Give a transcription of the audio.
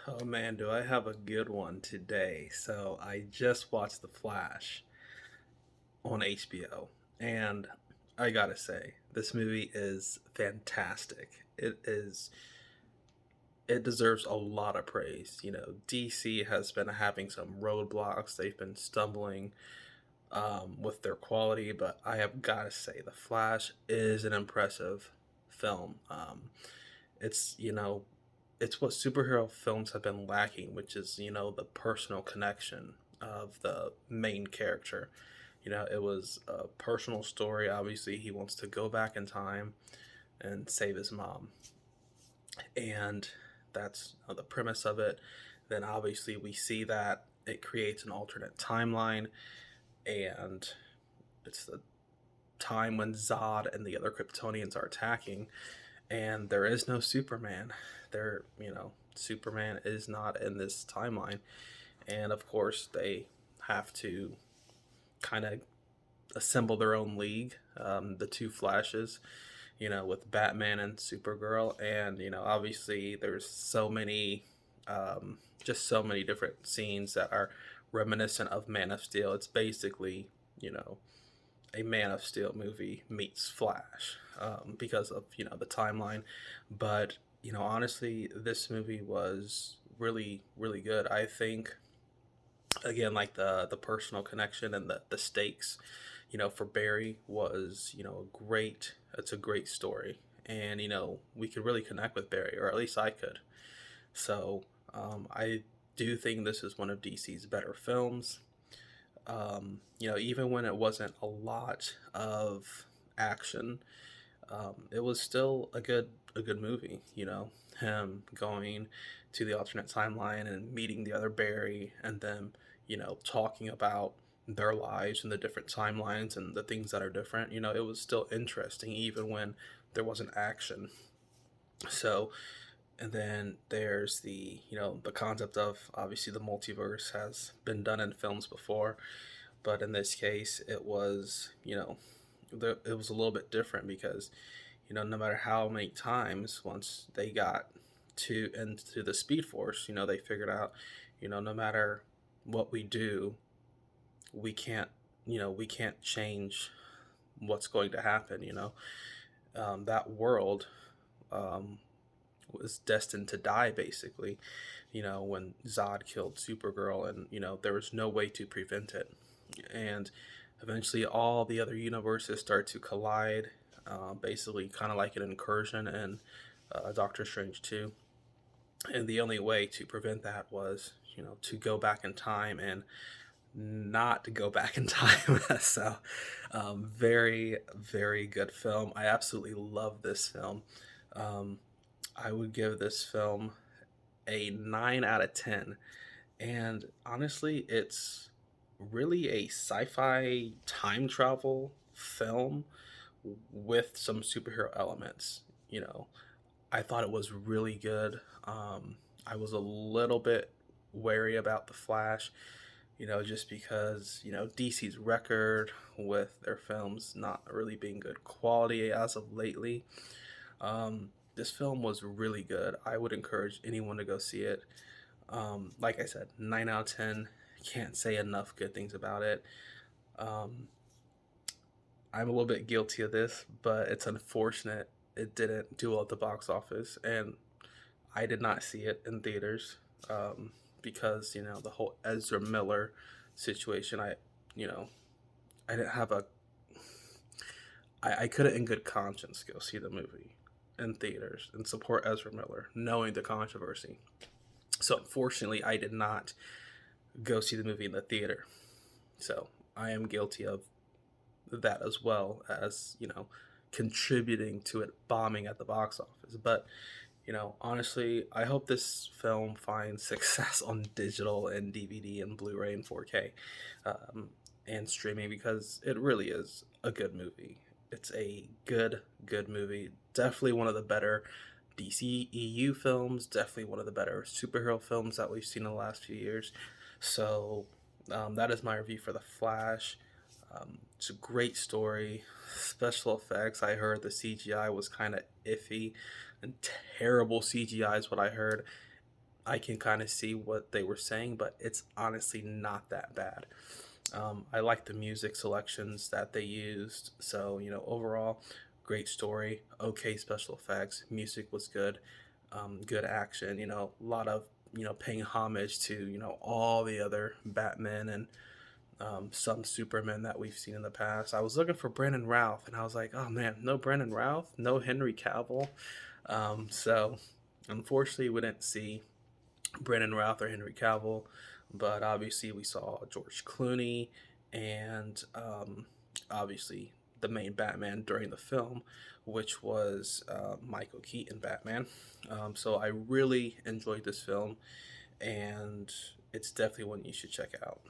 Oh man, do I have a good one today. So I just watched The Flash on HBO, and I gotta say, this movie is fantastic. It deserves a lot of praise. DC has been having some roadblocks. They've been stumbling with their quality, but I have gotta say, The Flash is an impressive film. It's it's what superhero films have been lacking, which is the personal connection of the main character. It was a personal story. Obviously, he wants to go back in time and save his mom, and that's the premise of it. Then obviously we see that it creates an alternate timeline, and it's the time when Zod and the other Kryptonians are attacking, and there is no Superman. Superman is not in this timeline, and of course they have to kind of assemble their own league. The two Flashes, with Batman and Supergirl, and obviously there's just so many different scenes that are reminiscent of Man of Steel. It's basically a Man of Steel movie meets Flash, because of the timeline. But honestly, this movie was really really good. I think again, like the personal connection and the stakes, for Barry was a great. It's a great story, and we could really connect with Barry, or at least I could. So I do think this is one of DC's better films. Even when it wasn't a lot of action, it was still a good movie. Him going to the alternate timeline and meeting the other Barry, and then talking about their lives and the different timelines and the things that are different. It was still interesting even when there wasn't action. So, and then there's the concept of, obviously, the multiverse has been done in films before, but in this case it was it was a little bit different because no matter how many times, once they got to into the Speed Force, they figured out, no matter what we do, we can't change what's going to happen. That world um, was destined to die, basically. When Zod killed Supergirl, and there was no way to prevent it, and eventually all the other universes start to collide, basically kind of like an incursion in Doctor Strange 2. And the only way to prevent that was, to go back in time and not to go back in time. So, very, very good film. I absolutely love this film. Um, I would give this film a 9 out of 10. And honestly, it's really a sci fi time travel film with some superhero elements. You know, I thought it was really good. I was a little bit wary about The Flash, just because, DC's record with their films not really being good quality as of lately. This film was really good. I would encourage anyone to go see it. Like I said, 9 out of 10. Can't say enough good things about it. Um, I'm a little bit guilty of this, but it's unfortunate it didn't do well at the box office, and I did not see it in theaters, because the whole Ezra Miller situation. You know, I didn't have a, I couldn't in good conscience go see the movie in theaters and support Ezra Miller, knowing the controversy. So unfortunately, I did not go see the movie in the theater. So I am guilty of that, as well as contributing to it bombing at the box office. But honestly, I hope this film finds success on digital and DVD and Blu-ray and 4K, um, and streaming, because it really is a good movie. It's a good movie. Definitely one of the better DC EU films. Definitely one of the better superhero films that we've seen in the last few years. So that is my review for The Flash. It's a great story. Special effects, I heard the CGI was kind of iffy, and terrible CGI is what I heard. I can kind of see what they were saying, but it's honestly not that bad. I like the music selections that they used. So, overall, great story, okay special effects, music was good, good action, a lot of, paying homage to, all the other Batman and some Supermen that we've seen in the past. I was looking for Brandon Routh, and I was like, oh man, no Brandon Routh, no Henry Cavill. So, unfortunately, we didn't see Brandon Routh or Henry Cavill, but obviously we saw George Clooney and obviously the main Batman during the film, which was Michael Keaton Batman. So I really enjoyed this film, and it's definitely one you should check out.